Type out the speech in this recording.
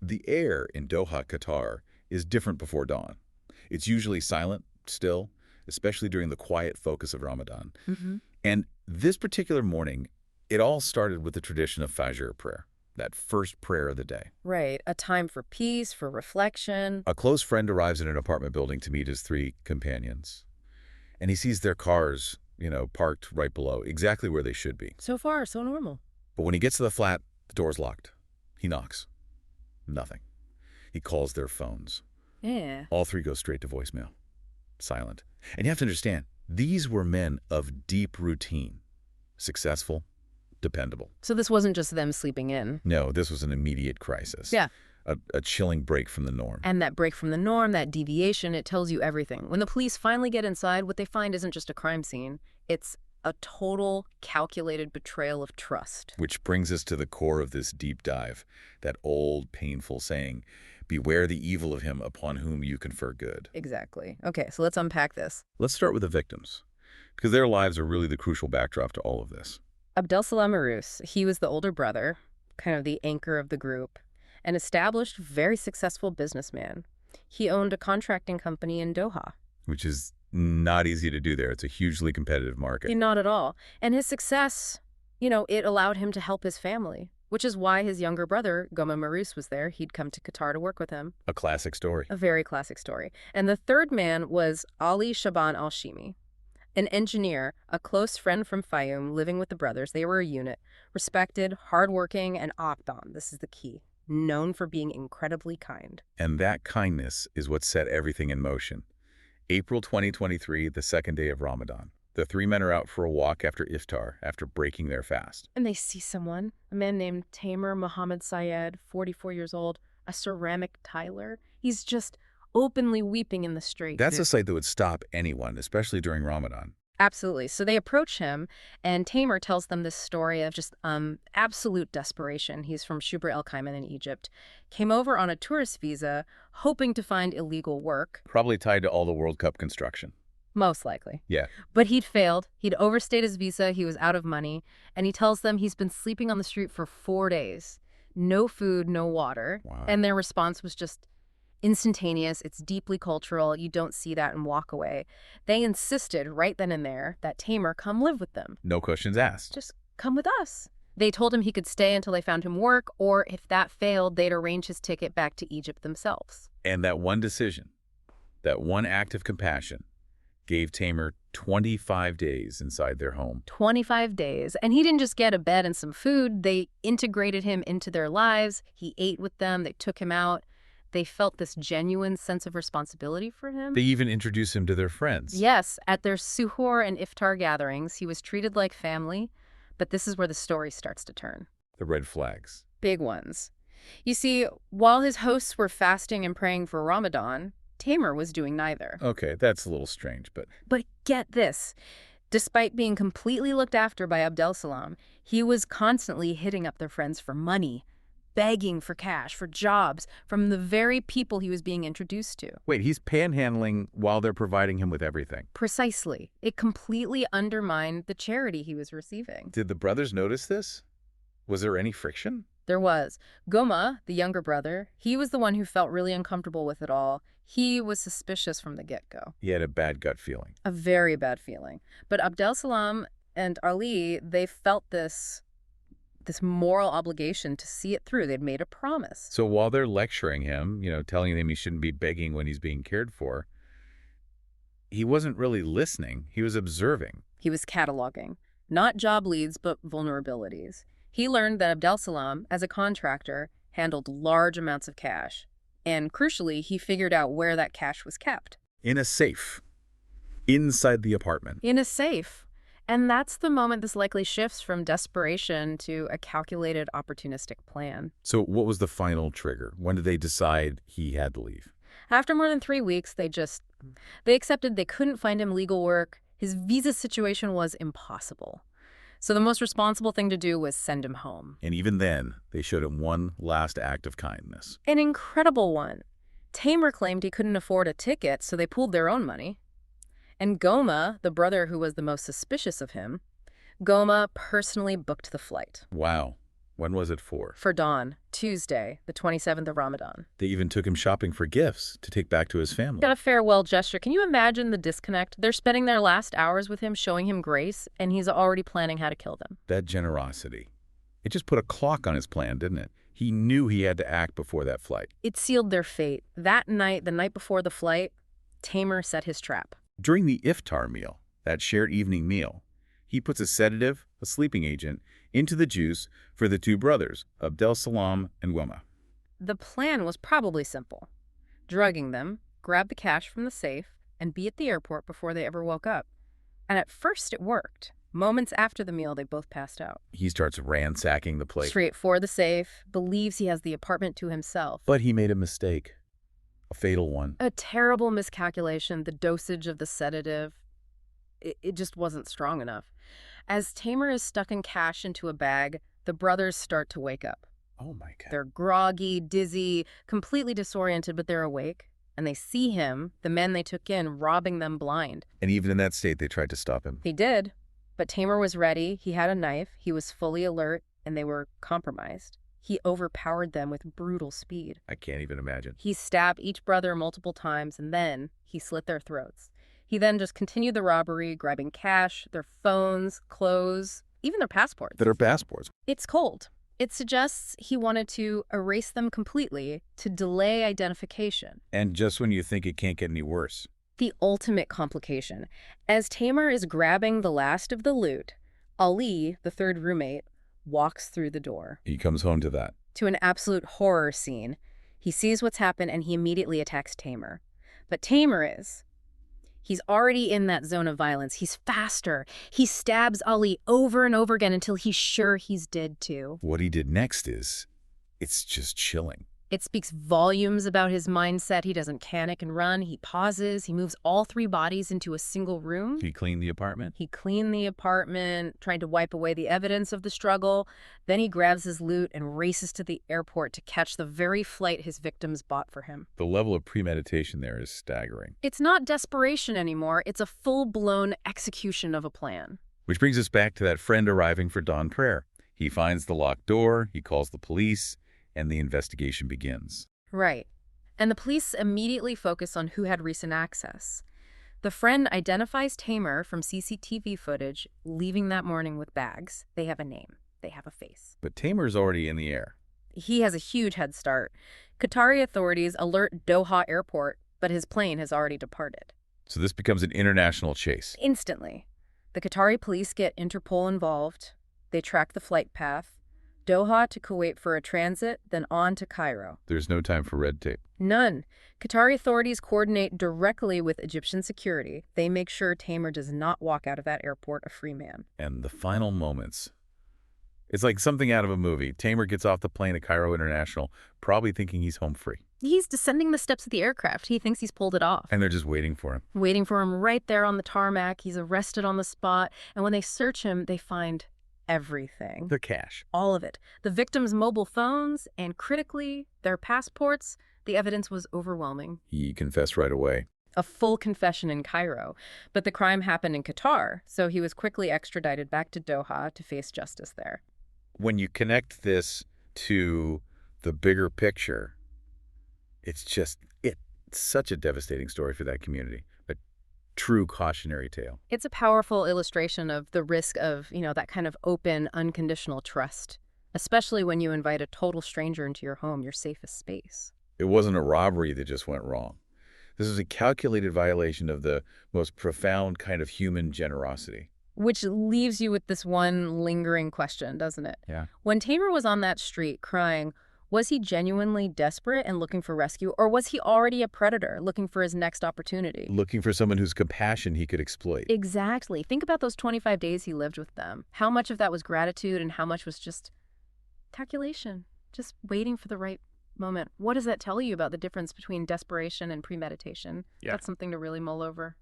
The air in Doha, Qatar, is different before dawn. It's usually silent, still, especially during the quiet focus of Ramadan. Hmm. And this particular morning, it all started with the tradition of Fajr prayer, that first prayer of the day. Right. A time for peace, for reflection. A close friend arrives in an apartment building to meet his three companions, and he sees their cars, parked right below, exactly where they should be. So far, so normal. But when he gets to the flat, the door's locked. He knocks. Nothing. He calls their phones. Yeah. All three go straight to voicemail. Silent. And you have to understand, these were men of deep routine. Successful, dependable. So this wasn't just them sleeping in. No, this was an immediate crisis. Yeah. A chilling break from the norm. And that break from the norm, that deviation, it tells you everything. When the police finally get inside, what they find isn't just a crime scene. It's a total, calculated betrayal of trust. Which brings us to the core of this deep dive, that old, painful saying, beware the evil of him upon whom you confer good. Exactly. Okay, so let's unpack this. Let's start with the victims, because their lives are really the crucial backdrop to all of this. Abdel-Salam Arous, he was the older brother, kind of the anchor of the group, an established, very successful businessman. He owned a contracting company in Doha. Which is not easy to do there. It's a hugely competitive market. Not at all. And his success, it allowed him to help his family, which is why his younger brother, Goma Marous, was there. He'd come to Qatar to work with him. A classic story. A very classic story. And the third man was Ali Shaban al-Shimi, an engineer, a close friend from Fayum, living with the brothers. They were a unit, respected, hardworking, and opdon. This is the key. Known for being incredibly kind. And that kindness is what set everything in motion. April 2023, the second day of Ramadan. The three men are out for a walk after iftar, after breaking their fast. And they see someone, a man named Tamer Mohammed Syed, 44 years old, a ceramic tiler. He's just openly weeping in the street. That's a sight that would stop anyone, especially during Ramadan. Absolutely. So they approach him, and Tamer tells them this story of just absolute desperation. He's from Shubra El Khayman in Egypt. Came over on a tourist visa, hoping to find illegal work. Probably tied to all the World Cup construction. Most likely. Yeah. But he'd failed. He'd overstayed his visa. He was out of money. And he tells them he's been sleeping on the street for 4 days. No food, no water. Wow. And their response was just instantaneous. It's deeply cultural. You don't see that and walk away. They insisted right then and there that Tamer come live with them. No questions asked. Just come with us. They told him he could stay until they found him work, or if that failed, they'd arrange his ticket back to Egypt themselves. And that one decision, that one act of compassion, gave Tamer 25 days inside their home. 25 days. And he didn't just get a bed and some food. They integrated him into their lives. He ate with them. They took him out. They felt this genuine sense of responsibility for him. They even introduced him to their friends. Yes, at their suhoor and iftar gatherings, he was treated like family. But this is where the story starts to turn. The red flags. Big ones. You see, while his hosts were fasting and praying for Ramadan, Tamer was doing neither. Okay, that's a little strange, but... But get this. Despite being completely looked after by Abdel-Salam, he was constantly hitting up their friends for money, begging for cash, for jobs, from the very people he was being introduced to. Wait, he's panhandling while they're providing him with everything. Precisely. It completely undermined the charity he was receiving. Did the brothers notice this? Was there any friction? There was. Goma, the younger brother, he was the one who felt really uncomfortable with it all. He was suspicious from the get-go. He had a bad gut feeling. A very bad feeling. But Abdel-Salam and Ali, they felt this moral obligation to see it through. They'd made a promise. So while they're lecturing him, telling him he shouldn't be begging when he's being cared for, he wasn't really listening. He was observing. He was cataloging. Not job leads, but vulnerabilities. He learned that Abdel-Salam, as a contractor, handled large amounts of cash. And crucially, he figured out where that cash was kept. In a safe. Inside the apartment. In a safe. And that's the moment this likely shifts from desperation to a calculated, opportunistic plan. So what was the final trigger? When did they decide he had to leave? After more than 3 weeks, they accepted they couldn't find him legal work. His visa situation was impossible. So the most responsible thing to do was send him home. And even then, they showed him one last act of kindness. An incredible one. Tamer claimed he couldn't afford a ticket, so they pooled their own money. And Goma, the brother who was the most suspicious of him, Goma personally booked the flight. Wow. When was it for? For dawn, Tuesday, the 27th of Ramadan. They even took him shopping for gifts to take back to his family. Got a farewell gesture. Can you imagine the disconnect? They're spending their last hours with him, showing him grace, and he's already planning how to kill them. That generosity. It just put a clock on his plan, didn't it? He knew he had to act before that flight. It sealed their fate. That night, the night before the flight, Tamer set his trap. During the iftar meal, that shared evening meal, he puts a sedative, a sleeping agent, into the juice for the two brothers, Abdel Salam and Wilma. The plan was probably simple. Drugging them, grab the cash from the safe, and be at the airport before they ever woke up. And at first it worked. Moments after the meal, they both passed out. He starts ransacking the place. Straight for the safe, believes he has the apartment to himself. But he made a mistake. A fatal one. A terrible miscalculation, the dosage of the sedative. It just wasn't strong enough. As Tamer is stuffing cash into a bag, the brothers start to wake up. Oh my God. They're groggy, dizzy, completely disoriented, but they're awake. And they see him, the men they took in, robbing them blind. And even in that state, they tried to stop him. He did. But Tamer was ready. He had a knife. He was fully alert, and they were compromised. He overpowered them with brutal speed. I can't even imagine. He stabbed each brother multiple times, and then he slit their throats. He then just continued the robbery, grabbing cash, their phones, clothes, even their passports. That are passports. It's cold. It suggests he wanted to erase them completely to delay identification. And just when you think it can't get any worse. The ultimate complication. As Tamer is grabbing the last of the loot, Ali, the third roommate, walks through the door. He comes home to that. To an absolute horror scene. He sees what's happened and he immediately attacks Tamer. But he's already in that zone of violence. He's faster. He stabs Ali over and over again until he's sure he's dead too. What he did next it's just chilling. It speaks volumes about his mindset. He doesn't panic and run. He pauses. He moves all three bodies into a single room. He cleaned the apartment? He cleaned the apartment, trying to wipe away the evidence of the struggle. Then he grabs his loot and races to the airport to catch the very flight his victims bought for him. The level of premeditation there is staggering. It's not desperation anymore. It's a full-blown execution of a plan. Which brings us back to that friend arriving for dawn prayer. He finds the locked door, he calls the police, and the investigation begins. Right. And the police immediately focus on who had recent access. The friend identifies Tamer from CCTV footage leaving that morning with bags. They have a name. They have a face. But Tamer's already in the air. He has a huge head start. Qatari authorities alert Doha Airport, but his plane has already departed. So this becomes an international chase. Instantly. The Qatari police get Interpol involved. They track the flight path. Doha to Kuwait for a transit, then on to Cairo. There's no time for red tape. None. Qatari authorities coordinate directly with Egyptian security. They make sure Tamer does not walk out of that airport a free man. And the final moments. It's like something out of a movie. Tamer gets off the plane at Cairo International, probably thinking he's home free. He's descending the steps of the aircraft. He thinks he's pulled it off. And they're just waiting for him. Waiting for him right there on the tarmac. He's arrested on the spot. And when they search him, they find everything. The cash. All of it. The victims' mobile phones and, critically, their passports. The evidence was overwhelming. He confessed right away. A full confession in Cairo. But the crime happened in Qatar, so he was quickly extradited back to Doha to face justice there. When you connect this to the bigger picture, it's such a devastating story for that community. A true cautionary tale. It's a powerful illustration of the risk of, that kind of open, unconditional trust, especially when you invite a total stranger into your home, your safest space. It wasn't a robbery that just went wrong. This is a calculated violation of the most profound kind of human generosity. Which leaves you with this one lingering question, doesn't it? Yeah. When Tamer was on that street crying, was he genuinely desperate and looking for rescue, or was he already a predator looking for his next opportunity? Looking for someone whose compassion he could exploit. Exactly. Think about those 25 days he lived with them. How much of that was gratitude and how much was just calculation, just waiting for the right moment? What does that tell you about the difference between desperation and premeditation? Yeah. That's something to really mull over.